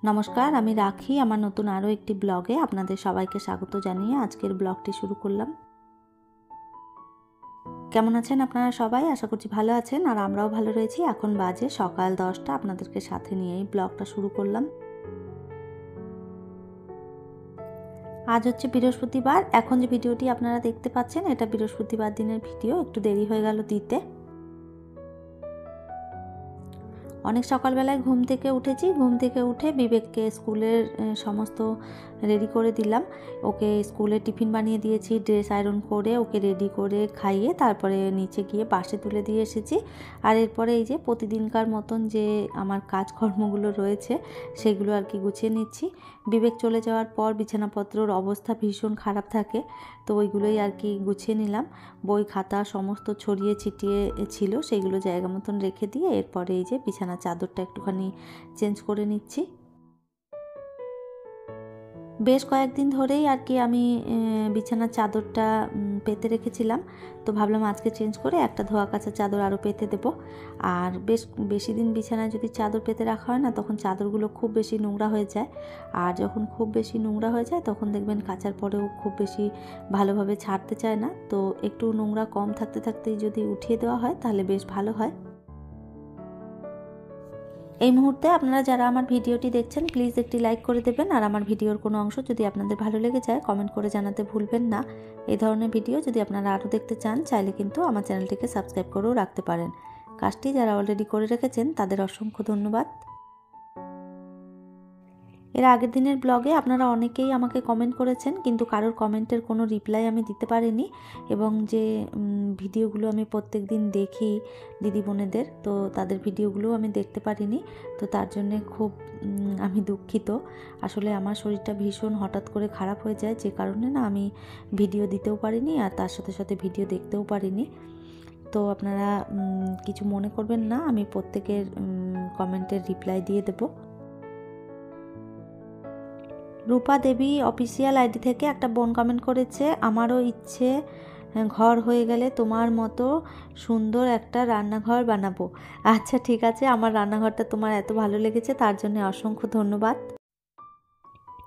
নমস্কার, আমি রাখি। আমার নতুন আরও একটি ব্লগে আপনাদের সবাইকে স্বাগত জানিয়ে আজকের ব্লগটি শুরু করলাম। কেমন আছেন আপনারা সবাই? আশা করছি ভালো আছেন, আর আমরাও ভালো রয়েছি। এখন বাজে সকাল 10টা, আপনাদেরকে সাথে নিয়েই ব্লগটা শুরু করলাম। আজ হচ্ছে বৃহস্পতিবার। এখন যে ভিডিওটি আপনারা দেখতে পাচ্ছেন এটা বৃহস্পতিবার দিনের ভিডিও। একটু দেরি হয়ে গেল দিতে। অনেক সকালবেলায় ঘুম থেকে উঠেছি। ঘুম থেকে উঠে বিবেককে স্কুলের সমস্ত রেডি করে দিলাম। ওকে স্কুলে টিফিন বানিয়ে দিয়েছি, ড্রেস আয়রন করে ওকে রেডি করে খাইয়ে তারপরে নিচে গিয়ে পাশে তুলে দিয়ে এসেছি। আর এরপরে এই যে প্রতিদিনকার মতন যে আমার কাজকর্মগুলো রয়েছে সেগুলো আর কি গুছিয়ে নিচ্ছি। বিবেক চলে যাওয়ার পর বিছানাপত্রর অবস্থা ভীষণ খারাপ থাকে, তো ওইগুলোই আর কি গুছিয়ে নিলাম। বই খাতা সমস্ত ছড়িয়ে ছিটিয়ে ছিল, সেইগুলো জায়গা মতন রেখে দিয়ে এরপরে এই যে বিছানার চাদরটা একটুখানি চেঞ্জ করে নিচ্ছি। বেশ কয়েকদিন ধরেই আর কি আমি বিছানার চাদরটা পেতে রেখেছিলাম, তো ভাবলাম আজকে চেঞ্জ করে একটা ধোয়া কাচা চাদর আরও পেতে দেব। আর বেশি দিন বিছানায় যদি চাদর পেতে রাখা হয় না, তখন চাদরগুলো খুব বেশি নোংরা হয়ে যায়। আর যখন খুব বেশি নোংরা হয়ে যায় তখন দেখবেন কাচার পরেও খুব বেশি ভালোভাবে ছাড়তে চায় না। তো একটু নোংরা কম থাকতে থাকতেই যদি উঠিয়ে দেওয়া হয় তাহলে বেশ ভালো হয়। এই মুহূর্তে আপনারা যারা আমার ভিডিওটি দেখছেন প্লিজ একটি লাইক করে দেবেন, আর আমার ভিডিওর কোনো অংশ যদি আপনাদের ভালো লেগে যায় কমেন্ট করে জানাতে ভুলবেন না। এই ধরনের ভিডিও যদি আপনারা আরও দেখতে চান চাইলে কিন্তু আমার চ্যানেলটিকে সাবস্ক্রাইব করেও রাখতে পারেন। কাজটি যারা অলরেডি করে রেখেছেন তাদের অসংখ্য ধন্যবাদ। এর আগের দিনের ব্লগে আপনারা অনেকেই আমাকে কমেন্ট করেছেন, কিন্তু কারোর কমেন্টের কোনো রিপ্লাই আমি দিতে পারিনি। এবং যে ভিডিওগুলো আমি প্রত্যেক দিন দেখি দিদি বোনেদের, তো তাদের ভিডিওগুলো আমি দেখতে পারিনি। তো তার জন্যে খুব আমি দুঃখিত। আসলে আমার শরীরটা ভীষণ হঠাৎ করে খারাপ হয়ে যায়, যে কারণে না আমি ভিডিও দিতেও পারিনি আর তার সাথে সাথে ভিডিও দেখতেও পারিনি। তো আপনারা কিছু মনে করবেন না, আমি প্রত্যেকের কমেন্টের রিপ্লাই দিয়ে দেবো। রূপা দেবী অফিসিয়াল আইডি থেকে একটা বোন কমেন্ট করেছে, আমারও ইচ্ছে ঘর হয়ে গেলে তোমার মতো সুন্দর একটা রান্নাঘর বানাবো। আচ্ছা ঠিক আছে, আমার রান্নাঘরটা তোমার এত ভালো লেগেছে তার জন্য অসংখ্য ধন্যবাদ।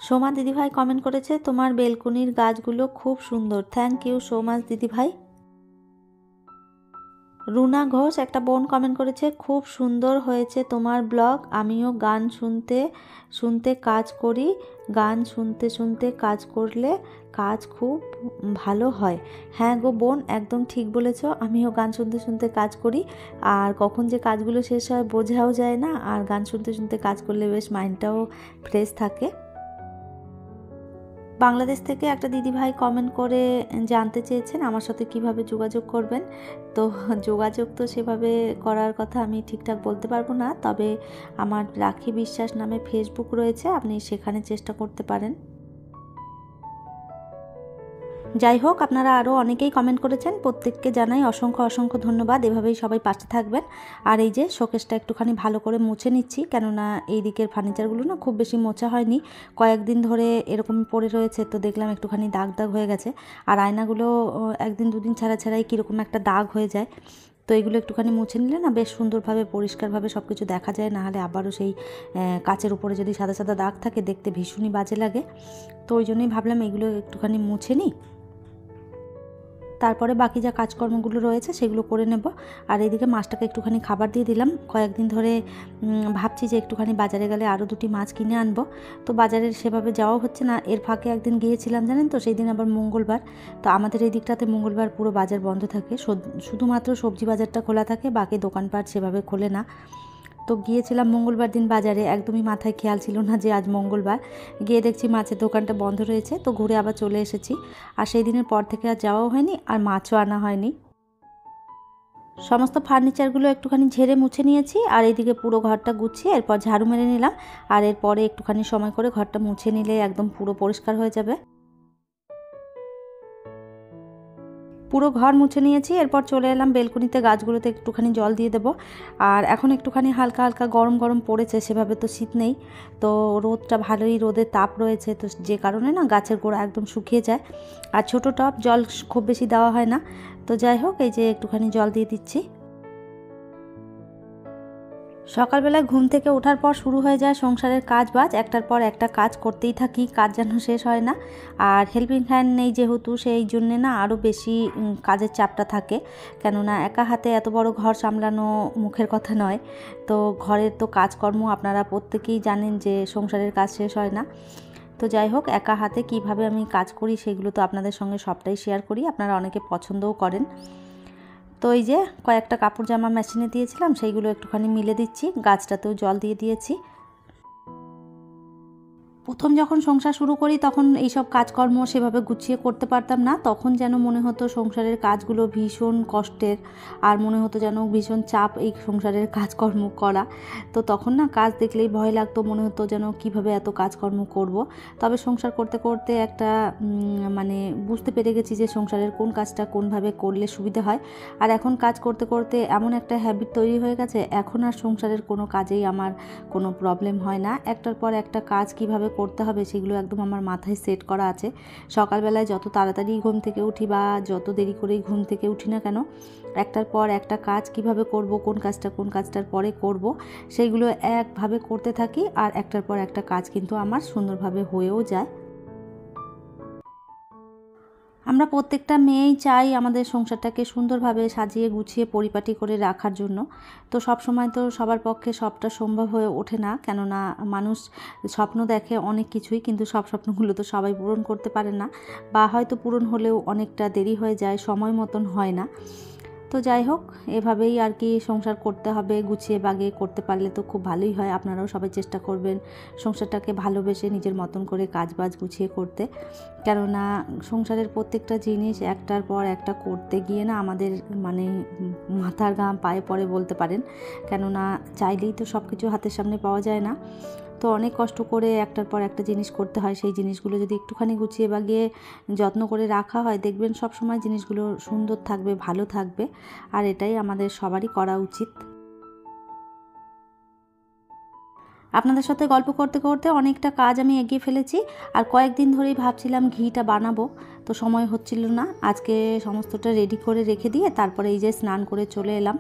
সোমা দিদিভাই কমেন্ট করেছে, তোমার বেলকনির গাছগুলো খুব সুন্দর। থ্যাংক ইউ সো মাচ দিদিভাই। রুনা ঘোষ একটা বোন কমেন্ট করেছে, খুব সুন্দর হয়েছে তোমার ব্লগ, আমিও গান শুনতে শুনতে কাজ করি, গান শুনতে শুনতে কাজ করলে কাজ খুব ভালো হয়। হ্যাঁ গো বোন, একদম ঠিক বলেছ, আমিও গান শুনতে শুনতে কাজ করি। আর কখন যে কাজগুলো শেষ হয় বোঝাও যায় না, আর গান শুনতে শুনতে কাজ করলে বেশ মাইন্ডটাও ফ্রেশ থাকে। বাংলাদেশ থেকে একটা দিদিভাই কমেন্ট করে জানতে চেয়েছেন আমার সাথে কিভাবে যোগাযোগ করবেন। তো যোগাযোগ তো সেভাবে করার কথা আমি ঠিকঠাক বলতে পারবো না, তবে আমার রাখি বিশ্বাস নামে ফেসবুক রয়েছে, আপনি সেখানে চেষ্টা করতে পারেন। যাই হোক, আপনারা আরও অনেকেই কমেন্ট করেছেন, প্রত্যেককে জানাই অসংখ্য অসংখ্য ধন্যবাদ। এভাবেই সবাই পাশে থাকবেন। আর এই যে শোকেসটা একটুখানি ভালো করে মুছে নিচ্ছি, কেননা এই দিকের ফার্নিচারগুলো না খুব বেশি মোছা হয়নি, কয়েকদিন ধরে এরকমই পড়ে রয়েছে, তো দেখলাম একটুখানি দাগ দাগ হয়ে গেছে। আর আয়নাগুলো একদিন দুদিন ছাড়া ছাড়াই কীরকম একটা দাগ হয়ে যায়, তো এগুলো একটুখানি মুছে নিলে না বেশ সুন্দরভাবে পরিষ্কারভাবে সব কিছু দেখা যায়। নাহলে আবারও সেই কাচের উপরে যদি সাদা সাদা দাগ থাকে দেখতে ভীষণই বাজে লাগে। তো ওই জন্যই ভাবলাম এগুলো একটুখানি মুছে নিই, তারপরে বাকি যা কাজকর্মগুলো রয়েছে সেগুলো করে নেব। আর এইদিকে মাছটাকে একটুখানি খাবার দিয়ে দিলাম। কয়েকদিন ধরে ভাবছি যে একটুখানি বাজারে গেলে আরও দুটি মাছ কিনে আনবো, তো বাজারে সেভাবে যাওয়া হচ্ছে না। এর ফাঁকে একদিন গিয়েছিলাম জানেন তো, সেই দিন আবার মঙ্গলবার। তো আমাদের এই দিকটাতে মঙ্গলবার পুরো বাজার বন্ধ থাকে, শুধুমাত্র সবজি বাজারটা খোলা থাকে, বাকি দোকানপাট সেভাবে খোলে না। তো গিয়েছিলাম মঙ্গলবার দিন বাজারে, একদমই মাথায় খেয়াল ছিল না যে আজ মঙ্গলবার। গিয়ে দেখছি মাছের দোকানটা বন্ধ রয়েছে, তো ঘুরে আবার চলে এসেছি। আর সেই দিনের পর থেকে আর যাওয়াও হয়নি, আর মাছও আনা হয়নি। সমস্ত ফার্নিচারগুলো একটুখানি ঝেড়ে মুছে নিয়েছি, আর এইদিকে পুরো ঘরটা গুছিয়ে এরপর ঝাড়ু মেরে নিলাম। আর এরপরে একটুখানি সময় করে ঘরটা মুছে নিলে একদম পুরো পরিষ্কার হয়ে যাবে। পুরো ঘর মুছে নিয়েছি, এরপর চলে এলাম বেলকনিতে গাছগুলোতে একটুখানি জল দিয়ে দেবো। আর এখন একটুখানি হালকা হালকা গরম গরম পড়েছে, সেভাবে তো শীত নেই, তো রোদটা ভালোই, রোদের তাপ রয়েছে, তো যে কারণে না গাছের গোড়া একদম শুকিয়ে যায়। আর ছোটো টব, জল খুব বেশি দেওয়া হয় না। তো যাই হোক, এই যে একটুখানি জল দিয়ে দিচ্ছি। সকালবেলায় ঘুম থেকে ওঠার পর শুরু হয়ে যায় সংসারের কাজ বাজ, একটার পর একটা কাজ করতেই থাকি, কাজ যেন শেষ হয় না। আর হেল্পিং হ্যান্ড নেই যেহেতু, সেই জন্যে না আরও বেশি কাজের চাপটা থাকে, কেননা একা হাতে এত বড় ঘর সামলানো মুখের কথা নয়। তো ঘরের তো কাজকর্ম আপনারা প্রত্যেকেই জানেন যে সংসারের কাজ শেষ হয় না। তো যাই হোক, একা হাতে কিভাবে আমি কাজ করি সেগুলো তো আপনাদের সঙ্গে সবটাই শেয়ার করি, আপনারা অনেকে পছন্দও করেন। তো এই যে কয়েকটা কাপড় জামা মেশিনে দিয়েছিলাম, সেইগুলো একটুখানি মিলে দিচ্ছি, গাছটাতেও জল দিয়ে দিয়েছি। প্রথম যখন সংসার শুরু করি তখন এইসব কাজকর্ম সেভাবে গুছিয়ে করতে পারতাম না, তখন যেন মনে হতো সংসারের কাজগুলো ভীষণ কষ্টের, আর মনে হতো যেন ভীষণ চাপ এই সংসারের কাজকর্ম করা। তো তখন না কাজ দেখলেই ভয় লাগতো, মনে হতো যেন কিভাবে এত কাজকর্ম করব। তবে সংসার করতে করতে একটা মানে বুঝতে পেরে গেছি যে সংসারের কোন কাজটা কোনভাবে করলে সুবিধা হয়। আর এখন কাজ করতে করতে এমন একটা হ্যাবিট তৈরি হয়ে গেছে, এখন আর সংসারের কোনো কাজেই আমার কোনো প্রবলেম হয় না। একটার পর একটা কাজ কিভাবে করতে হবে সেগুলো একদম আমার মাথায় সেট করা আছে। সকালবেলায় যত তাড়াতাড়ি ঘুম থেকে উঠি বা যত দেরি করেই ঘুম থেকে উঠি না কেন, একটার পর একটা কাজ কিভাবে করব, কোন কাজটার পরে করব, সেইগুলো একভাবে করতে থাকি, আর একটার পর একটা কাজ কিন্তু আমার সুন্দরভাবে হয়েও যায়। আমরা প্রত্যেকটা মেয়েই চাই আমাদের সংসারটাকে সুন্দরভাবে সাজিয়ে গুছিয়ে পরিপাটি করে রাখার জন্য। তো সব সময় তো সবার পক্ষে সবটা সম্ভব হয়ে ওঠে না, কেননা মানুষ স্বপ্ন দেখে অনেক কিছুই, কিন্তু সব স্বপ্নগুলো তো সবাই পূরণ করতে পারে না, বা হয়তো পূরণ হলেও অনেকটা দেরি হয়ে যায়, সময় মতন হয় না। তো যাই হোক, এভাবেই আর কি সংসার করতে হবে, গুছিয়ে বাগিয়ে করতে পারলে তো খুব ভালোই হয়। আপনারাও সবাই চেষ্টা করবেন সংসারটাকে ভালোবেসে নিজের মতন করে কাজবাজ গুছিয়ে করতে, কেননা সংসারের প্রত্যেকটা জিনিস একটার পর একটা করতে গিয়ে না আমাদের মানে মাথার ঘাম পায়ে পড়ে বলতে পারেন, কেননা চাইলেই তো সব কিছু হাতের সামনে পাওয়া যায় না। তো অনেক কষ্ট করে একটার পর একটা জিনিস করতে হয়, সেই জিনিসগুলো যদি একটুখানি গুছিয়ে বাগিয়ে যত্ন করে রাখা হয়, দেখবেন সব সময় জিনিসগুলো সুন্দর থাকবে, ভালো থাকবে, আর এটাই আমাদের সবারই করা উচিত। আপনাদের সাথে গল্প করতে করতে অনেকটা কাজ আমি এগিয়ে ফেলেছি, আর কয়েকদিন ধরেই ভাবছিলাম ঘিটা বানাবো, তো সময় হচ্ছিল না। আজকে সমস্তটা রেডি করে রেখে দিয়ে তারপরে এই যে স্নান করে চলে এলাম।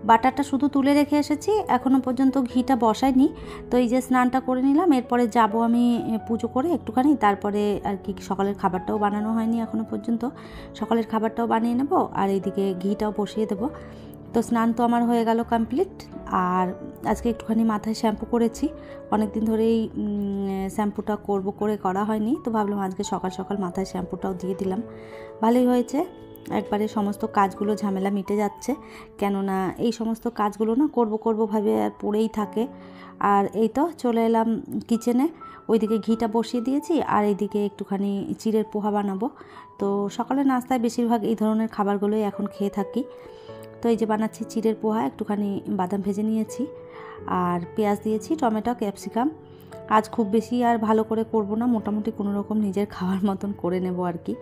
বাটারটা শুধু তুলে রেখে এসেছি, এখনও পর্যন্ত ঘিটা বসাইনি। তো এই যে স্নানটা করে নিলাম, এরপরে যাব আমি পুজো করে একটুখানি, তারপরে আর কি সকালের খাবারটাও বানানো হয়নি এখনও পর্যন্ত, সকালের খাবারটাও বানিয়ে নেব, আর এইদিকে ঘিটাও বসিয়ে দেবো। তো স্নান তো আমার হয়ে গেল কমপ্লিট, আর আজকে একটুখানি মাথায় শ্যাম্পু করেছি, অনেক দিন ধরেই শ্যাম্পুটা করে করা হয়নি, তো ভাবলাম আজকে সকাল সকাল মাথায় শ্যাম্পুটাও দিয়ে দিলাম। ভালোই হয়েছে, একবারে সমস্ত কাজগুলো ঝামেলা মিটে যাচ্ছে, কেননা এই সমস্ত কাজগুলো না করব ভাবে আর পড়েই থাকে। আর এই তো চলে এলাম কিচেনে, ওইদিকে ঘিটা বসিয়ে দিয়েছি, আর এইদিকে একটুখানি চিড়ের পোহা বানাবো। তো সকালে নাস্তায় বেশিরভাগ এই ধরনের খাবারগুলোই এখন খেয়ে থাকি। তো এই যে বানাচ্ছি চিড়ের পোহা, একটুখানি বাদাম ভেজে নিয়েছি, আর পেঁয়াজ দিয়েছি, টমেটো, ক্যাপসিকাম। আজ খুব বেশি আর ভালো করে করব না, মোটামুটি কোনো রকম নিজের খাওয়ার মতন করে নেব আর কি।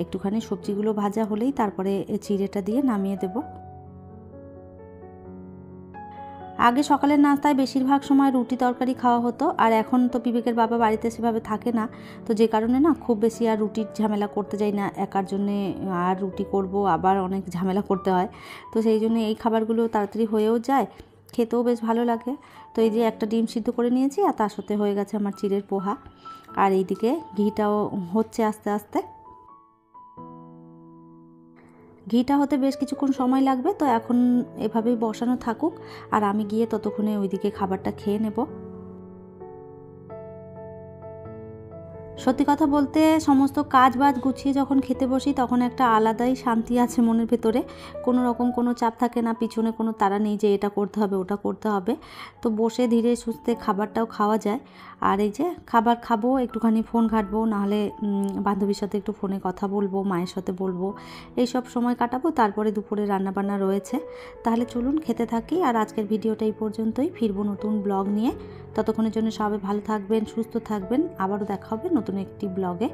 একটুখানি সবজিগুলো ভাজা হলেই তারপরে চিড়েটা দিয়ে নামিয়ে দেব। আগে সকালের নাস্তায় বেশিরভাগ সময় রুটি তরকারি খাওয়া হতো, আর এখন তো বিবেকের বাবা বাড়িতে সেভাবে থাকে না, তো যে কারণে না খুব বেশি আর রুটির ঝামেলা করতে যাই না, একার জন্যে আর রুটি করব আবার অনেক ঝামেলা করতে হয়। তো সেই জন্য এই খাবারগুলো তাড়াতাড়ি হয়েও যায়, খেতেও বেশ ভালো লাগে। তো এই যে একটা ডিম সিদ্ধ করে নিয়েছি, আর তার সাথে হয়ে গেছে আমার চিড়ের পোহা, আর এইদিকে ঘিটাও হচ্ছে আস্তে আস্তে। ঘিটা হতে বেশ কিছুক্ষণ সময় লাগবে, তো এখন এভাবেই বসানো থাকুক, আর আমি গিয়ে ততক্ষণে ওইদিকে খাবারটা খেয়ে নেব। সত্যি কথা বলতে সমস্ত কাজ বাজ গুছিয়ে যখন খেতে বসি তখন একটা আলাদাই শান্তি আছে মনের ভেতরে, কোনো রকম কোনো চাপ থাকে না, পিছনে কোনো তাড়া নেই যে এটা করতে হবে ওটা করতে হবে। তো বসে ধীরে সুস্থে খাবারটাও খাওয়া যায়। আর এই যে খাবার খাবো, একটুখানি ফোন ঘাঁটবো, নাহলে বান্ধবীর সাথে একটু ফোনে কথা বলবো, মায়ের সাথে বলবো, এই সব সময় কাটাবো, তারপরে দুপুরে রান্নাবান্না রয়েছে। তাহলে চলুন খেতে থাকি, আর আজকের ভিডিওটা এই পর্যন্তই, ফিরবো নতুন ব্লগ নিয়ে। ততক্ষণের জন্য সবাই ভালো থাকবেন, সুস্থ থাকবেন, আবারও দেখা হবে নতুন একটি ব্লগে।